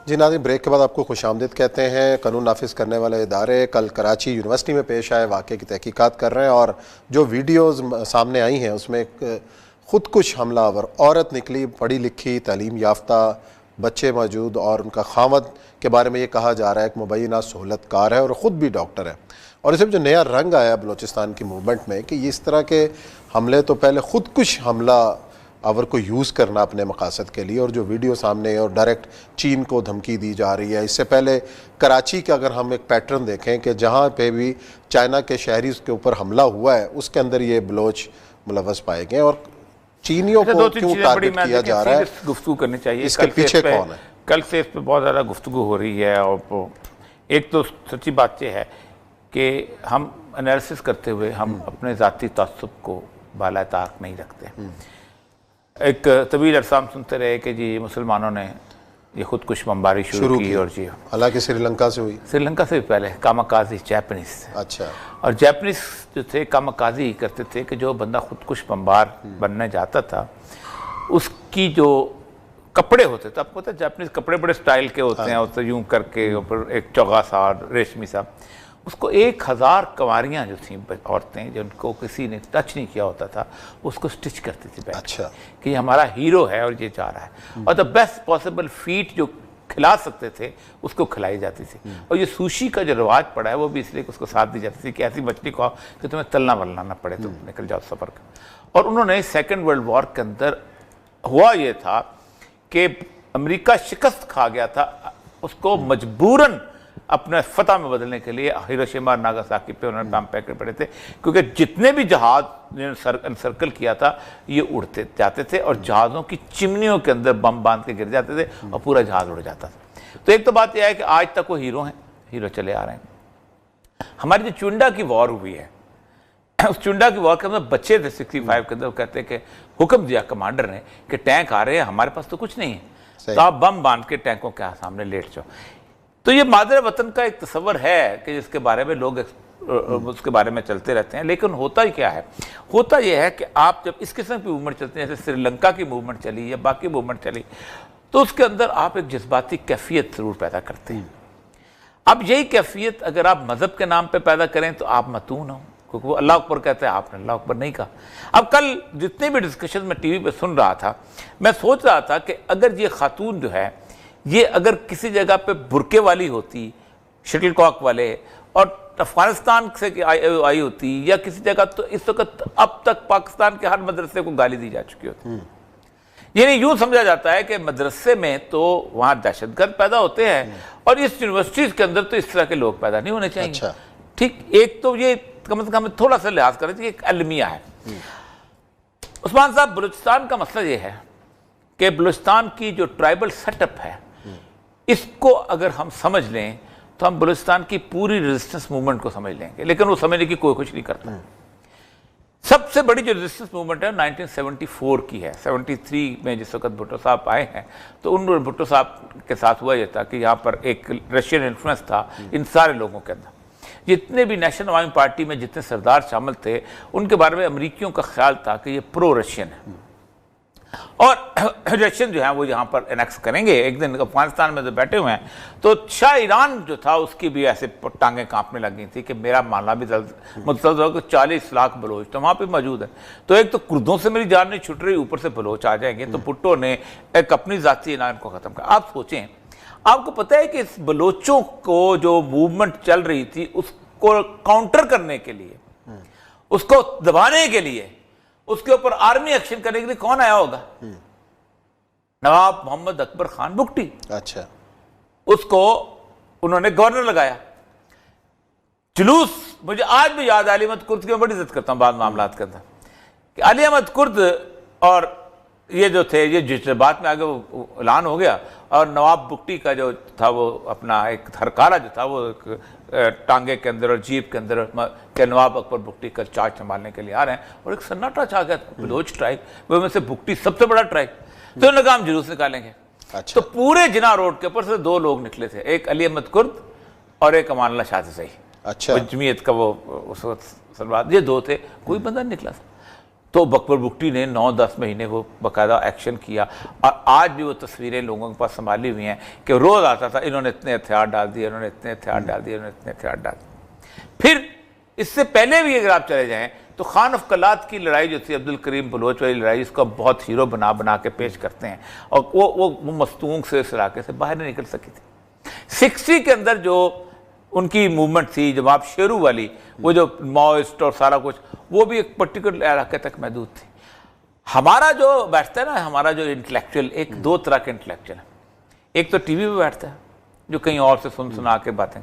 जी नाज़रीन, ब्रेक के बाद आपको खुशामदीद कहते हैं। कानून नाफिज करने वाले इदारे कल कराची यूनिवर्सिटी में पेश आए वाक़े की तहकीकात कर रहे हैं और जो वीडियोज़ सामने आई हैं उसमें एक ख़ुदकुश हमलावर औरत निकली, पढ़ी लिखी तालीम याफ्ता, बच्चे मौजूद, और उनका खामद के बारे में ये कहा जा रहा है कि मुबैना सहूलतकार है और ख़ुद भी डॉक्टर है। और इसमें जो नया रंग आया बलूचिस्तान की मूवमेंट में कि इस तरह के हमले तो पहले ख़ुदकुश हमला आवर को यूज़ करना अपने मकासद के लिए, और जो वीडियो सामने है और डायरेक्ट चीन को धमकी दी जा रही है। इससे पहले कराची का अगर हम एक पैटर्न देखें कि जहाँ पे भी चाइना के शहरी के ऊपर हमला हुआ है उसके अंदर ये बलोच मुलव्वस पाए गए, और चीनियों को क्यों टारगेट किया जा रहा है, गुफ्तगू करनी चाहिए। इसके पीछे कौन है? कल से इस पर बहुत ज़्यादा गुफ्तगू हो रही है, और एक तो सच्ची बात यह है कि हम एनालिसिस करते हुए हम अपने ज़ाती तअस्सुब को बाला ताक नहीं रखते। एक तवील अरसा हम सुनते रहे कि जी मुसलमानों ने ये खुदकुश बमबारी शुरू की, और जी हालांकि श्रीलंका से हुई, श्रीलंका से भी पहले कामाकाजी जैपनीज। अच्छा। और जैपनीज जो थे कामाकाजी करते थे कि जो बंदा खुदकुश बमबार बनने जाता था उसकी जो कपड़े होते थे, आपको पता है जापनीज कपड़े बड़े स्टाइल के होते हैं, तो यूं करके ऊपर एक चौगा सा रेशमी सा, उसको 1000 कंवारियाँ जो थी औरतें जिनको किसी ने टच नहीं किया होता था उसको स्टिच करती थी बैठ। अच्छा। कि ये हमारा हीरो है और ये जा रहा है, और द बेस्ट पॉसिबल फीट जो खिला सकते थे उसको खिलाई जाती थी। और ये सुशी का जो रिवाज पड़ा है वो भी इसलिए उसको साथ दी जाती थी कि ऐसी मछली को कि तुम्हें तलना वलना ना पड़े, तुम निकल जाओ सफ़र का। और उन्होंने सेकेंड वर्ल्ड वॉर के अंदर हुआ ये था कि अमेरिका शिकस्त खा गया था, उसको मजबूरन अपने फतह में बदलने के लिए हिरोशिमा और नागासाकी पे उन्होंने बम पैकेट पड़े थे, क्योंकि जितने भी जहाज सर्कल किया था ये उड़ते जाते थे और जहाज़ों की चिमनियों के अंदर बम बांध के गिर जाते थे और पूरा जहाज़ उड़ जाता था। तो एक तो बात यह है कि आज तक वो हीरो हैं, हीरो चले आ रहे हैं। हमारी जो चुंडा की वॉर हुई है, उस चुंडा की वॉर के अंदर बच्चे थे 65 के अंदर, कहते हैं कि हुक्म दिया कमांडर ने कि टैंक आ रहे हैं, हमारे पास तो कुछ नहीं है, तो आप बम बांध के टैंकों के सामने लेट जाओ। तो ये मादर वतन का एक तस्वर है कि जिसके बारे में लोग उसके बारे में चलते रहते हैं, लेकिन होता ही क्या है? होता यह है कि आप जब इस किस्म की मूवमेंट चलते हैं, जैसे श्रीलंका की मूवमेंट चली या बाकी मूवमेंट चली, तो उसके अंदर आप एक जज्बाती कैफियत जरूर पैदा करते हैं। अब यही कैफियत अगर आप मजहब के नाम पर पैदा करें तो आप मतून हो, क्योंकि वो अल्लाह अकबर कहते हैं, आपने अल्लाह अकबर नहीं कहा। अब कल जितने भी डिस्कशन में टीवी पे सुन रहा था, मैं सोच रहा था कि अगर ये खातून जो है ये अगर किसी जगह पे बुरके वाली होती, शटल कॉक वाले, और अफगानिस्तान से आई होती या किसी जगह, तो इस वक्त अब तक पाकिस्तान के हर मदरसे को गाली दी जा चुकी होती। यानी यूं समझा जाता है कि मदरसे में तो वहाँ दहशतगर्द पैदा होते हैं और इस यूनिवर्सिटीज के अंदर तो इस तरह के लोग पैदा नहीं होने चाहिए। अच्छा। ठीक, एक तो ये कम से कम थोड़ा सा लिहाज करें कि एक अलमिया है। उस्मान साहब, बलूचिस्तान का मसला ये है कि बलूचिस्तान की जो ट्राइबल सेटअप है इसको अगर हम समझ लें तो हम बलूचिस्तान की पूरी रेजिस्टेंस मूवमेंट को समझ लेंगे, लेकिन वो समझने की कोई कोशिश नहीं करता। सबसे बड़ी जो रेजिस्टेंस मूवमेंट है 1974 की है। 73 में जिस वक्त भुट्टो साहब आए हैं तो उन भुट्टो साहब के साथ हुआ यह था कि यहाँ पर एक रशियन इन्फ्लुएंस था इन सारे लोगों के अंदर। जितने भी नेशनल अवामी पार्टी में जितने सरदार शामिल थे उनके बारे में अमरीकियों का ख्याल था कि ये प्रो रशियन है और रशियन जो है वो यहाँ पर एनेक्स करेंगे। एक दिन अफगानिस्तान में जो बैठे हुए हैं तो शाह ईरान जो था उसकी भी ऐसे टांगें कांपने लगी थी कि मेरा मानना भी मतलब हो कि 40 लाख बलोच तो वहाँ पे मौजूद है, तो एक तो कुर्दों से मेरी जान नहीं छुट रही, ऊपर से बलोच आ जाएंगे। तो भुट्टो ने एक अपनी जाती इनाम को ख़त्म किया। आप सोचें, आपको पता है कि इस बलोचों को जो मूवमेंट चल रही थी उसको काउंटर करने के लिए, उसको दबाने के लिए, उसके ऊपर आर्मी एक्शन करने के लिए कौन आया होगा? नवाब मोहम्मद अकबर खान बुगटी। अच्छा। उसको उन्होंने गवर्नर लगाया। जुलूस मुझे आज भी याद है, अली अहमद कुर्द की मैं बड़ी इज्जत करता हूँ बाद मामला के अंदर, कि अली अहमद कुर्द और ये जो थे, ये जिस बात में आगे वो ऐलान हो गया और नवाब बुगटी का जो था वो अपना एक हरकारा जो था वो टांगे के अंदर और जीप के अंदर के नवाब अकबर बुगटी का चार्ज संभालने के लिए आ रहे हैं और एक सन्नाटा छा गया बलोच ट्राइब, वो में से बुगटी सबसे बड़ा ट्राइब, तो उन्होंने कहा हम जुलूस निकालेंगे। अच्छा। तो पूरे जिना रोड के ऊपर से 2 लोग निकले थे, एक अली अहमद कुर्द और एक अमान अल्लाह शाह सही। अच्छा। जमीयत का वो उस वक्त सरबाज, ये 2 थे, कोई बंदा निकला था। तो बकबर बुगटी ने 9-10 महीने वो बाकायदा एक्शन किया और आज भी वो तस्वीरें लोगों के पास संभाली हुई हैं कि रोज़ आता था इन्होंने इतने हथियार डाल दिए, इन्होंने इतने हथियार डाल दिए, इन्होंने इतने हथियार डाल दिए। फिर इससे पहले भी अगर आप चले जाएं तो खान ऑफ कलात की लड़ाई जो थी, अब्दुल करीम बलोच वाली लड़ाई, इसको बहुत हीरो बना बना के पेश करते हैं और वो मस्तूंग से इस इलाके से बाहर नहीं निकल सकी थी। 60 के अंदर जो उनकी मूवमेंट थी जवाब शेरू वाली, वो जो माओइस्ट और सारा कुछ, वो भी एक पर्टिकुलर इलाके तक महदूद थी। हमारा जो बैठता है ना, हमारा जो इंटेलेक्चुअल, एक दो तरह के इंटेलेक्चुअल है। एक तो टीवी पे बैठता है जो कहीं और से सुना के बातें,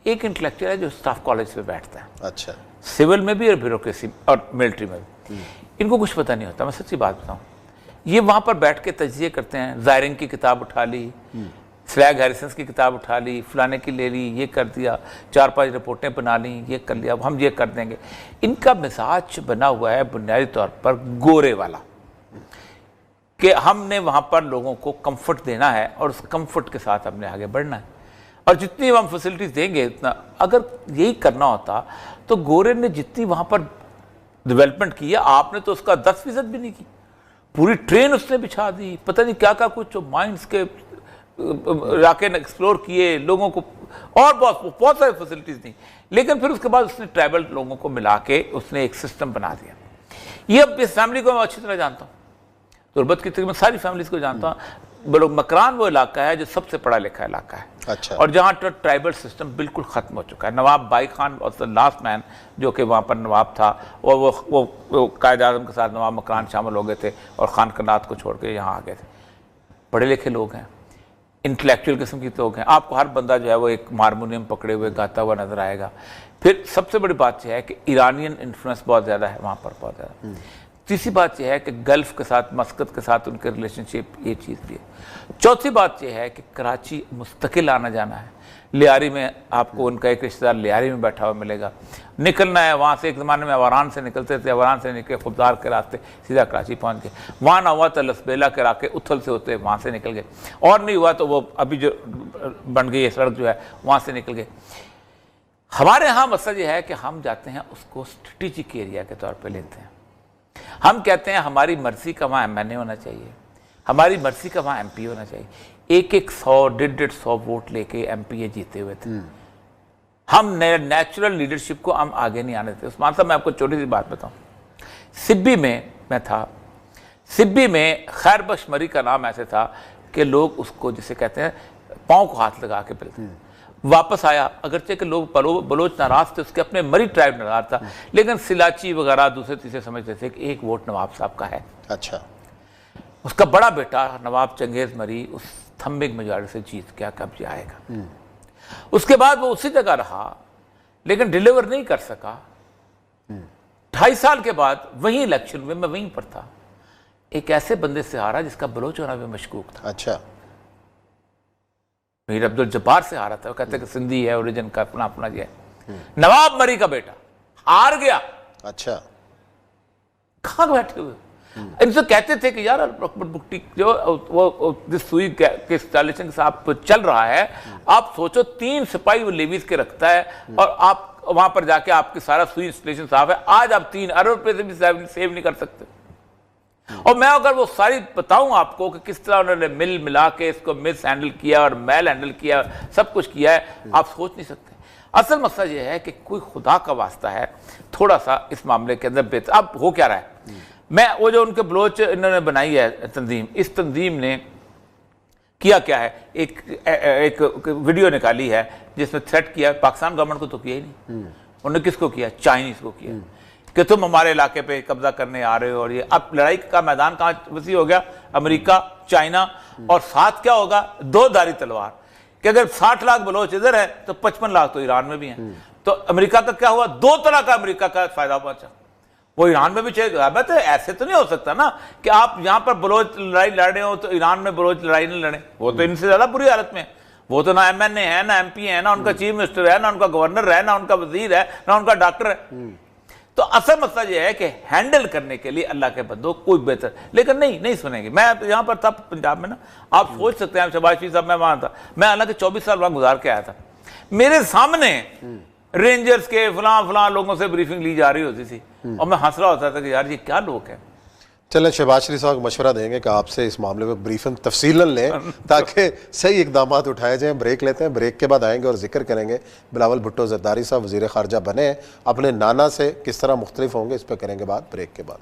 एक इंटेलेक्चुअल है जो स्टाफ कॉलेज पे बैठता है। अच्छा। सिविल में भी और ब्यूरोक्रेसी और मिलिट्री में भी। इनको कुछ पता नहीं होता, मैं सच्ची बात बताऊं। ये वहां पर बैठ के तजिए करते हैं, जायरिंग की किताब उठा ली, स्लैग हैरिसन की किताब उठा ली, फलाने की ले ली, ये कर दिया, 4-5 रिपोर्टें बना ली, ये कर लिया, अब हम ये कर देंगे। इनका मिजाज बना हुआ है बुनियादी तौर पर गोरे वाला, कि हमने वहां पर लोगों को कंफर्ट देना है और उस कंफर्ट के साथ हमने आगे बढ़ना है और जितनी हम फैसिलिटीज देंगे उतना। अगर यही करना होता तो गोरे ने जितनी वहां पर डेवलपमेंट की है, आपने तो उसका 10% भी नहीं की। पूरी ट्रेन उसने बिछा दी, पता नहीं क्या क्या कुछ माइंस के इलाके ने एक्सप्लोर किए, लोगों को और बहुत सारी फैसिलिटीज दी। लेकिन फिर उसके बाद उसने ट्राइबल लोगों को मिला के उसने एक सिस्टम बना दिया। ये अब इस फैमिली को मैं अच्छी तरह जानता हूँ, तुर्बत की तकरीबन सारी फैमिलीज को जानता हूँ। मकरान वो इलाका है जो सबसे पढ़ा लिखा इलाका है। अच्छा। और जहाँ ट्राइबल सिस्टम बिल्कुल खत्म हो चुका है। नवाब बाई खान और द लास्ट मैन जो कि वहाँ पर नवाब था, और वो कायद आज़म के साथ नवाब मकरान शामिल हो गए थे और खान कनात को छोड़ के यहाँ आ गए थे। पढ़े लिखे लोग हैं, इंटेलेक्चुअल किस्म के लोग हैं। आपको हर बंदा जो है वो एक हारमोनियम पकड़े हुए गाता हुआ नजर आएगा। फिर सबसे बड़ी बात यह है कि ईरानियन इन्फ्लुएंस बहुत ज़्यादा है वहाँ पर, बहुत ज़्यादा। तीसरी बात यह है कि गल्फ के साथ, मस्कत के साथ उनके रिलेशनशिप, ये चीज़ भी है। चौथी बात यह है कि कराची मुस्तकिल आना जाना है। लियारी में आपको उनका एक रिश्तेदार लियारी में बैठा हुआ मिलेगा, निकलना है वहाँ से। एक ज़माने में अवारान से निकलते थे, अवारान से निकले खुबदार के रास्ते सीधा कराची पहुँच गए। वहाँ ना हुआ तो लसबेला के राके उथल से होते वहाँ से निकल गए, और नहीं हुआ तो वो अभी जो बन गई है सड़क जो है वहाँ से निकल गए। हमारे यहाँ मसला यह है कि हम जाते हैं उसको स्ट्रेटेजिक एरिया के तौर पर लेते हैं। हम कहते हैं हमारी मर्जी का वहाँ MNA होना चाहिए, हमारी मर्जी का वहाँ MP होना चाहिए। एक 100, 150 वोट लेके MP जीते हुए थे। हम नेचुरल लीडरशिप को हम आगे नहीं आने देते। उस्मान साहब, मैं आपको छोटी सी बात बताऊं। सिब्बी में मैं था, सिब्बी में खैर बख्श मरी का नाम ऐसे था कि लोग उसको जिसे कहते हैं पाँव को हाथ लगा के पिलते। वापस आया, अगरचे के लोग बलोच नाराज थे, उसके अपने मरी ट्राइब नाराज था, लेकिन सिलाची वगैरह दूसरे तीसरे समझते थे कि एक वोट नवाब साहब का है। अच्छा। उसका बड़ा बेटा नवाब चंगेज मरी उस थम्बिंग मेजॉरिटी से जीत गया, कब्जे आएगा। उसके बाद वो उसी जगह रहा लेकिन डिलीवर नहीं कर सका। 2.5 साल के बाद वही इलेक्शन में मैं वहीं पर था, एक ऐसे बंदे से हारा जिसका बलोच होना भी मशकूक था। अच्छा। मीर अब्दुल जब्बार से हारा था। वो कहते कि सिंधी है, ओरिजिन का अपना अपना ये है। नवाब मरी का बेटा हार गया। अच्छा। कहाँ बैठे हुए इनसे कहते थे कि यार अकबर बुगटी जो वो जिस सुई के इंस्टॉलेशन के साथ चल रहा है, आप सोचो 3 सिपाही वो लेवीज के रखता है और आप वहां पर जाके आपकी सारा सुई इंस्टॉलेशन साफ है। आज आप 3 अरब रुपए से भी सेव नहीं कर सकते। और मैं अगर वो सारी बताऊं आपको कि किस तरह उन्होंने मिल मिला के इसको मिस हैंडल किया और मैल हैंडल किया, सब कुछ किया है, आप सोच नहीं सकते। असल मसला ये है कि कोई खुदा का वास्ता है थोड़ा सा इस मामले के अंदर बेहतर। अब हो क्या रहा है, मैं वो जो उनके बलोच इन्होंने बनाई है तंजीम, इस तंजीम ने किया क्या है, एक वीडियो निकाली है जिसमें थ्रेट किया। पाकिस्तान गवर्नमेंट को तो किया ही नहीं, उन्होंने किसको किया, चाइनीज को किया कि तुम हमारे इलाके पे कब्जा करने आ रहे हो। और ये अब लड़ाई का मैदान कहाँ वसी हो गया, अमेरिका, चाइना, और साथ क्या होगा, 2 धारी तलवार कि अगर 60 लाख बलोच इधर है तो 55 लाख तो ईरान में भी हैं। तो अमेरिका का क्या हुआ, 2 तरह का अमेरिका का फायदा पहुंचा। वो ईरान में भी चाहिए। तो ऐसे तो नहीं हो सकता ना कि आप यहाँ पर बलोच लड़ाई लड़ रहे हो तो ईरान में बलोच लड़ाई नहीं लड़े। वो तो इनसे ज्यादा बुरी हालत में, वो तो ना MNA है, ना MP है, ना उनका चीफ मिनिस्टर है, ना उनका गवर्नर है, ना उनका वजीर है, ना उनका डॉक्टर है। तो असल मसला यह है कि हैंडल करने के लिए अल्लाह के बंदों कोई बेहतर, लेकिन नहीं सुनेंगे। मैं यहाँ पर था पंजाब में ना, आप सोच सकते हैं, शहबाज शरीफ साहब मैं वहां था, मैं हालांकि 24 साल वहां गुजार के आया था। मेरे सामने रेंजर्स के फलां लोगों से ब्रीफिंग ली जा रही होती थी और मैं हंस रहा होता था कि यार ये क्या लोग हैं। चलें, शहबाज शरीफ साहब को मशवरा देंगे कि आपसे इस मामले में ब्रीफिंग तफसीलन लें ताकि सही इकदाम उठाए जाएं। ब्रेक लेते हैं, ब्रेक के बाद आएंगे और जिक्र करेंगे बिलावल भुट्टो जरदारी साहब वज़ीर ख़ारजा बने, अपने नाना से किस तरह मुख्तलिफ होंगे, इस पर करेंगे बात ब्रेक के बाद।